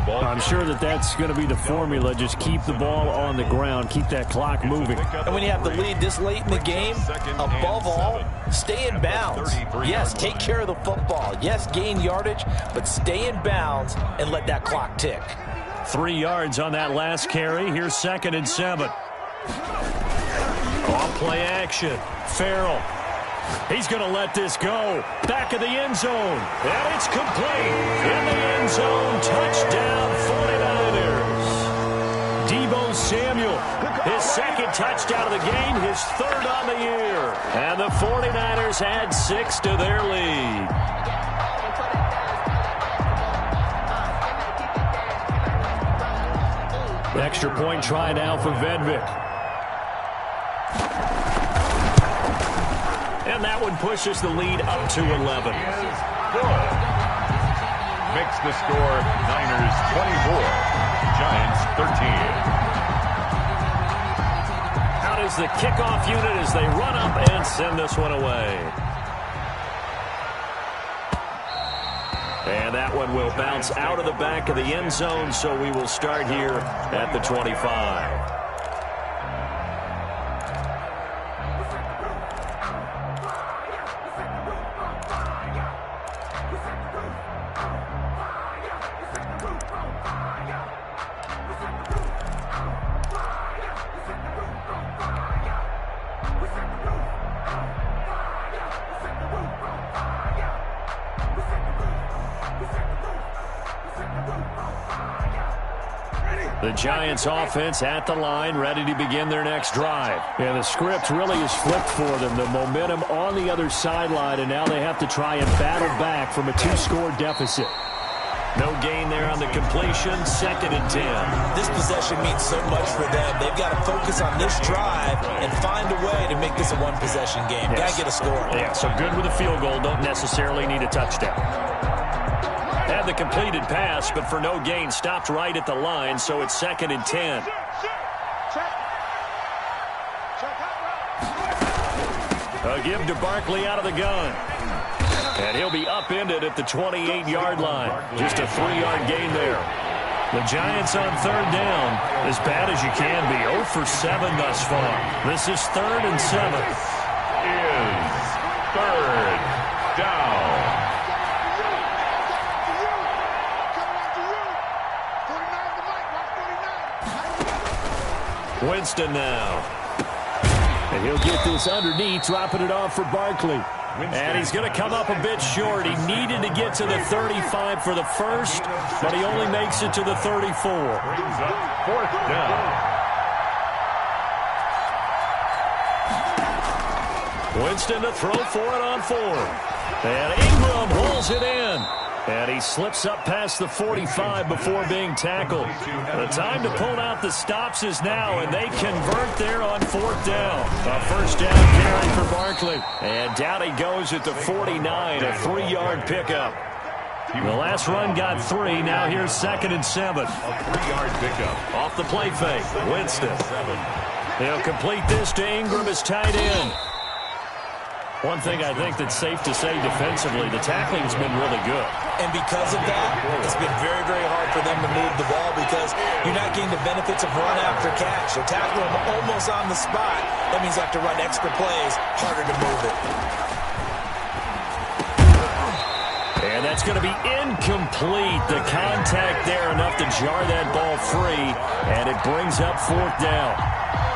I'm sure that's going to be the formula. Just keep the ball on the ground. Keep that clock moving. And when you have the lead this late in the game, above all, stay in bounds. Yes, take care of the football. Yes, gain yardage, but stay in bounds and let that clock tick. 3 yards on that last carry. Here's 2nd and 7. Off play action. Farrell. He's going to let this go. Back of the end zone. And it's complete. In the end zone. Touchdown 49ers. Deebo Samuel. His 2nd touchdown of the game. His 3rd on the year. And the 49ers add 6 to their lead. Extra point try now for Vedvik. And that one pushes the lead up to 11. Makes the score Niners 24, Giants 13. Out is the kickoff unit as they run up and send this one away. And that one will bounce out of the back of the end zone, so we will start here at the 25. The Giants offense at the line, ready to begin their next drive. And the script really is flipped for them. The momentum on the other sideline, and now they have to try and battle back from a 2-score deficit. No gain there on the completion, 2nd and 10. This possession means so much for them. They've got to focus on this drive and find a way to make this a one-possession game. Yes. Got to get a score. Yeah, so good with a field goal. Don't necessarily need a touchdown. Had the completed pass, but for no gain, stopped right at the line, so it's 2nd and 10. A give to Barkley out of the gun. And he'll be upended at the 28-yard line. Just a 3-yard gain there. The Giants on 3rd down, as bad as you can be. 0 for 7 thus far. This is 3rd and 7. Is 3rd down. Winston now. And he'll get this underneath, dropping it off for Barkley. And he's going to come up a bit short. He needed to get to the 35 for the first, but he only makes it to the 34. Brings up 4th down. Winston to throw for it on 4th. And Ingram rolls it in. And he slips up past the 45 before being tackled. The time to pull out the stops is now, and they convert there on 4th down. A first down carry for Barkley. And down he goes at the 49, a 3-yard pickup. The last run got 3. Now here's 2nd and 7. A 3-yard pickup. Off the play fake. Winston. He'll complete this to Ingram as tight end. One thing I think that's safe to say defensively, the tackling's been really good. And because of that, it's been very, very hard for them to move the ball because you're not getting the benefits of run after catch. They're tackling them almost on the spot. That means they have to run extra plays, harder to move it. And that's going to be incomplete. The contact there enough to jar that ball free, and it brings up 4th down.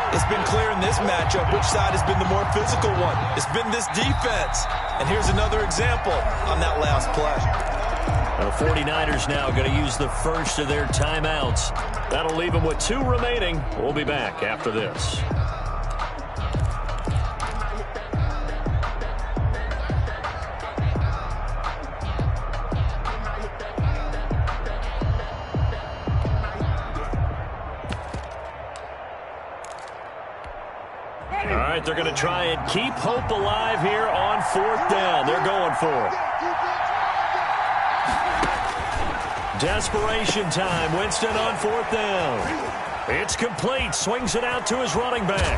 It's been clear in this matchup which side has been the more physical one. It's been this defense. And here's another example on that last play. The 49ers now going to use the first of their timeouts. That'll leave them with 2 remaining. We'll be back after this. They're going to try and keep hope alive here on 4th down. They're going for it. Desperation time. Winston on 4th down. It's complete. Swings it out to his running back.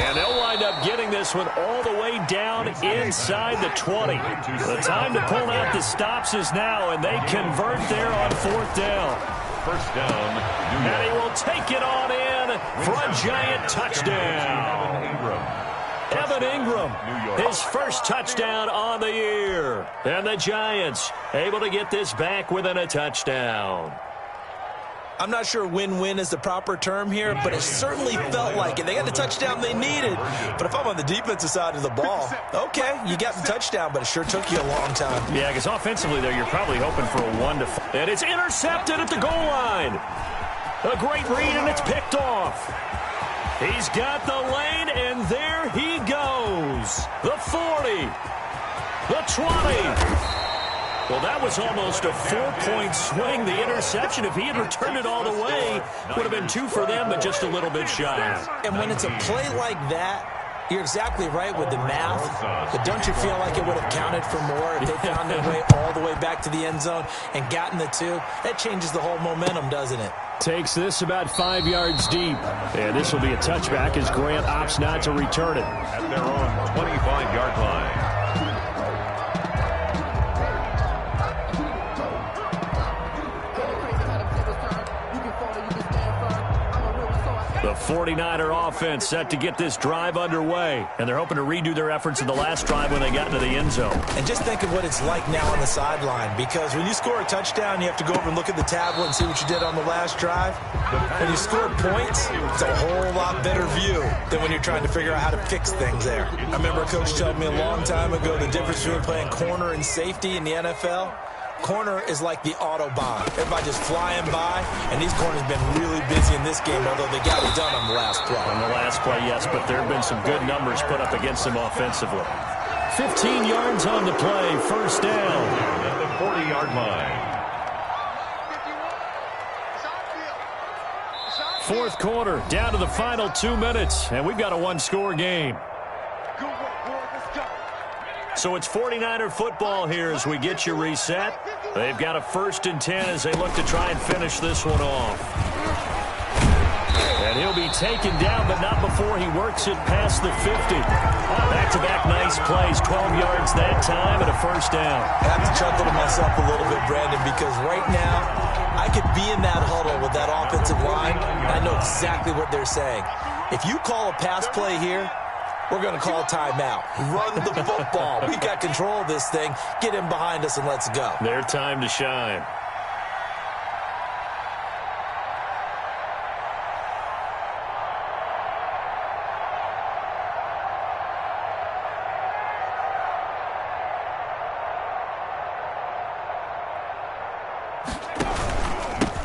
And they'll wind up getting this one all the way down inside the 20. The time to pull out the stops is now, and they convert there on 4th down. First down. And he will take it on in for a giant touchdown. Evan Ingram, his first touchdown on the year. And the Giants able to get this back within a touchdown. I'm not sure win-win is the proper term here, but it certainly felt like it. They got the touchdown they needed. But if I'm on the defensive side of the ball, okay, you got the touchdown, but it sure took you a long time. Yeah, because offensively there, you're probably hoping for a 1-5. And it's intercepted at the goal line. A great read, and it's picked off. He's got the lane, and there he goes. The 40. The 20. Well, that was almost a 4-point swing. The interception, if he had returned it all the way, would have been 2 for them, but just a little bit shy. And when it's a play like that, you're exactly right with the math, but don't you feel like it would have counted for more if they found their way all the way back to the end zone and gotten the 2? That changes the whole momentum, doesn't it? Takes this about 5 yards deep. And this will be a touchback as Grant opts not to return it. At their own 25-yard line. The 49er offense set to get this drive underway. And they're hoping to redo their efforts in the last drive when they got into the end zone. And just think of what it's like now on the sideline, because when you score a touchdown, you have to go over and look at the tablet and see what you did on the last drive. When you score points, it's a whole lot better view than when you're trying to figure out how to fix things there. I remember a coach telling me a long time ago the difference between playing corner and safety in the NFL. Corner is like the Autobahn. Everybody just flying by, and these corners have been really busy in this game, although they got it done on the last play. On the last play, yes, but there have been some good numbers put up against them offensively. 15 yards on the play, first down. At the 40-yard line. Fourth quarter, down to the final 2 minutes, and we've got a one-score game. So it's 49er football here as we get you reset. They've got a 1st and 10 as they look to try and finish this one off. And he'll be taken down, but not before he works it past the 50. Back-to-back nice plays, 12 yards that time and a first down. I have to chuckle to myself a little bit, Brandon, because right now I could be in that huddle with that offensive line, and I know exactly what they're saying. If you call a pass play here, we're going to call timeout. Run the football. We've got control of this thing. Get him behind us and let's go. Their time to shine.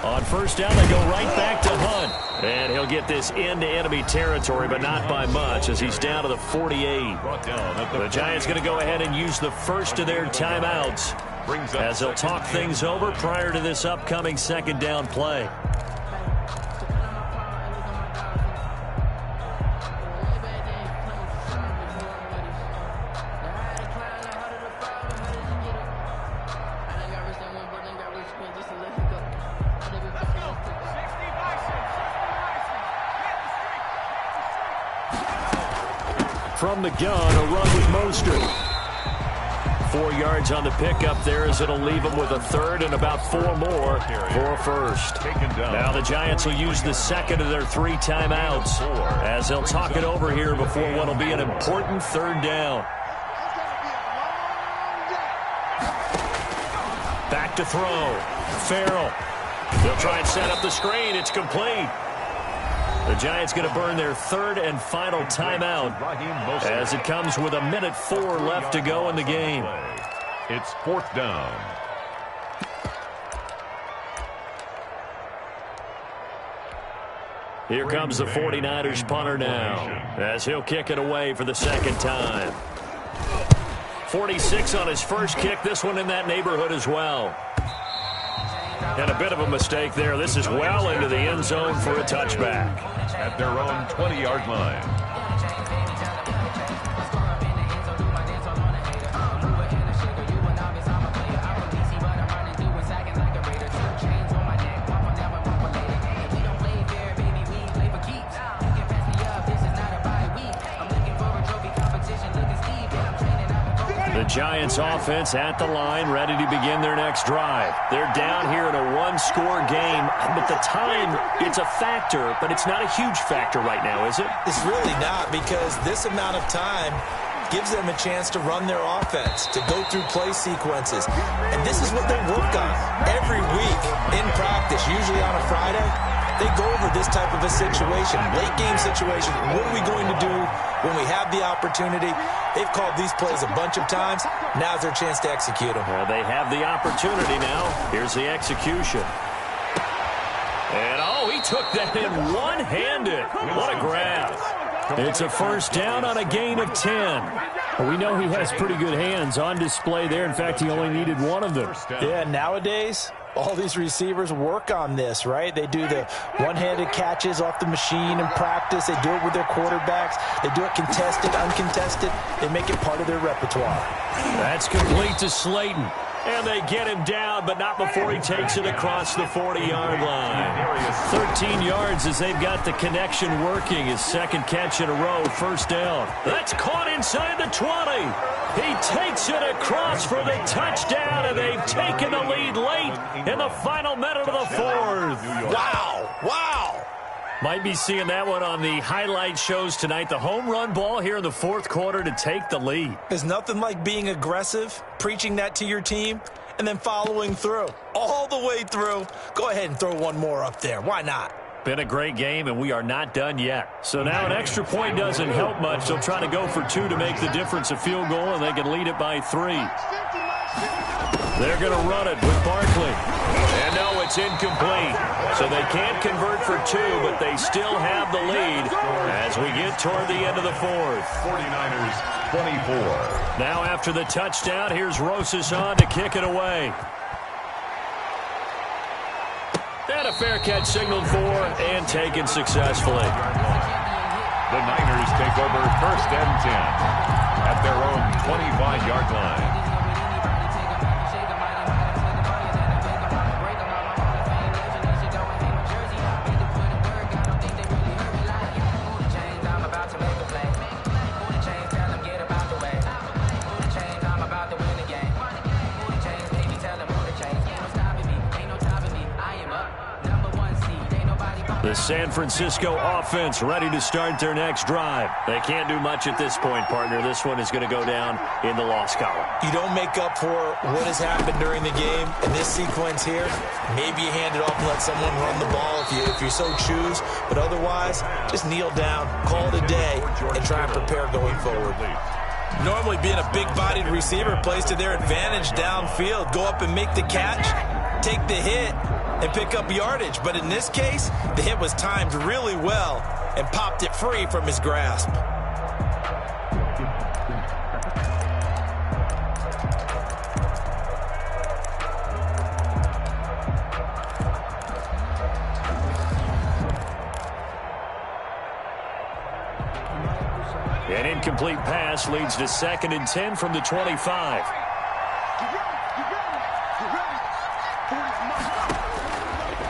On first down, they go right back to Hunt. And he'll get this into enemy territory, but not by much, as he's down to the 48. The Giants going to go ahead and use the first of their timeouts as they'll talk things over prior to this upcoming second down play. from the gun, a run with Mostert. 4 yards on the pickup there as it'll leave them with a third and about 4 more for a first. Now the Giants will use the second of their 3 timeouts as they'll talk it over here before what will be an important third down. Back to throw. Farrell. They'll try and set up the screen. It's complete. The Giants going to burn their third and final timeout as it comes with 1:04 left to go in the game. It's 4th down. Here comes the 49ers punter now as he'll kick it away for the second time. 46 on his first kick. This one in that neighborhood as well. And a bit of a mistake there. This is well into the end zone for a touchback. At their own 20-yard line. The Giants offense at the line, ready to begin their next drive. They're down here in a 1-score game, but the time, it's a factor, but it's not a huge factor right now, is it? It's really not, because this amount of time gives them a chance to run their offense, to go through play sequences. And this is what they work on every week in practice, usually on a Friday. They go over this type of a situation, late game situation. What are we going to do when we have the opportunity? They've called these plays a bunch of times. Now's their chance to execute them. Well, they have the opportunity now. Here's the execution. And, oh, he took that in one-handed. What a grab. It's a first down on a gain of 10. Well, we know he has pretty good hands on display there. In fact, he only needed one of them. Yeah, nowadays, all these receivers work on this, right? They do the one-handed catches off the machine in practice. They do it with their quarterbacks. They do it contested, uncontested. They make it part of their repertoire. That's complete to Slayton. And they get him down, but not before he takes it across the 40-yard line. 13 yards as they've got the connection working. His second catch in a row, first down. That's caught inside the 20. He takes it across for the touchdown, and they've taken the lead late in the final minute of the fourth. Wow, wow. Might be seeing that one on the highlight shows tonight. The home run ball here in the fourth quarter to take the lead. There's nothing like being aggressive, preaching that to your team, and then following through. All the way through. Go ahead and throw one more up there. Why not? Been a great game, and we are not done yet. So now an extra point doesn't help much. They'll try to go for 2 to make the difference a field goal, and they can lead it by 3. They're going to run it with Barkley. And no, it's incomplete. So they can't convert for 2, but they still have the lead as we get toward the end of the fourth. 49ers 24. Now after the touchdown, here's Rosas on to kick it away. And a fair catch signaled for and taken successfully. The Niners take over 1st and 10 at their own 25-yard line. The San Francisco offense ready to start their next drive. They can't do much at this point, partner. This one is going to go down in the loss column. You don't make up for what has happened during the game. In this sequence here, maybe you hand it off and let someone run the ball if you so choose. But otherwise, just kneel down, call it a day, and try and prepare going forward. Normally being a big-bodied receiver plays to their advantage downfield. Go up and make the catch, take the hit, and pick up yardage. But in this case, the hit was timed really well and popped it free from his grasp. An incomplete pass leads to 2nd and 10 from the 25.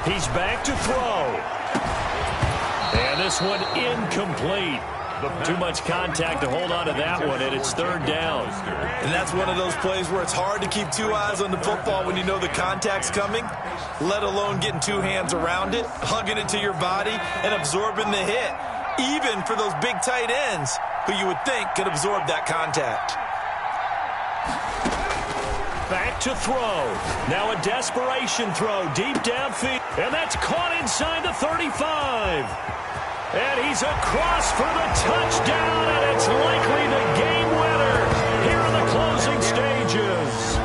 He's back to throw. And this one incomplete. Too much contact to hold on to that one, and it's third down. And that's one of those plays where it's hard to keep two eyes on the football when you know the contact's coming, let alone getting two hands around it, hugging it to your body, and absorbing the hit, even for those big tight ends who you would think could absorb that contact. Back to throw. Now a desperation throw deep downfield. And that's caught inside the 35. And he's across for the touchdown, and it's likely the game winner here in the closing stages.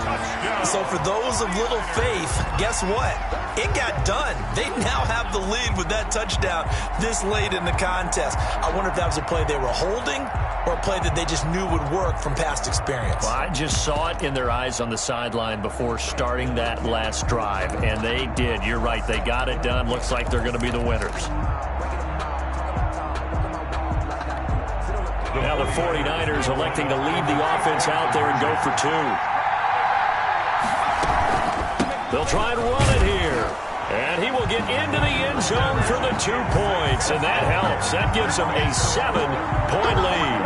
So for those of little faith, guess what? It got done. They now have the lead with that touchdown this late in the contest. I wonder if that was a play they were holding or a play that they just knew would work from past experience. Well, I just saw it in their eyes on the sideline before starting that last drive, and they did. You're right. They got it done. Looks like they're going to be the winners. Now the 49ers electing to lead the offense out there and go for two. They'll try and run it here. And he will get into the end zone for the 2 points. And that helps. That gives them a 7-point lead.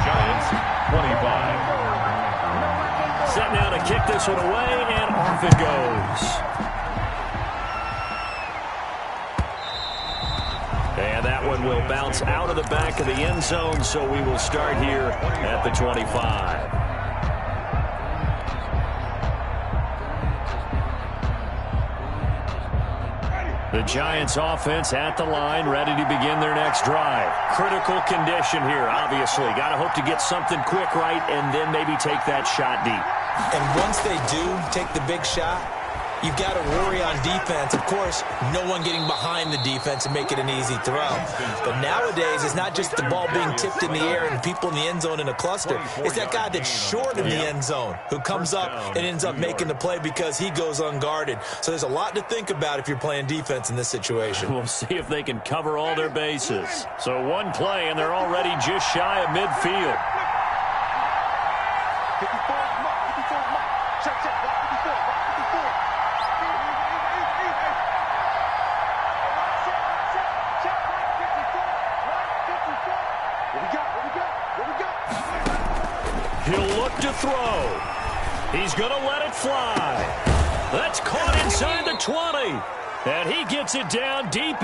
Giants, 25. Set now to kick this one away, and off it goes. And that one will bounce out of the back of the end zone, so we will start here at the 25. The Giants offense at the line, ready to begin their next drive. Critical condition here, obviously. Got to hope to get something quick right and then maybe take that shot deep. And once they do take the big shot, you've got to worry on defense. Of course, no one getting behind the defense and make it an easy throw. But nowadays, it's not just the ball being tipped in the air and people in the end zone in a cluster. It's that guy that's short in the end zone who comes up and ends up making the play because he goes unguarded. So there's a lot to think about if you're playing defense in this situation. We'll see if they can cover all their bases. So one play, and they're already just shy of midfield. He'll look to throw. He's going to let it fly. That's caught inside the 20. And he gets it down deep.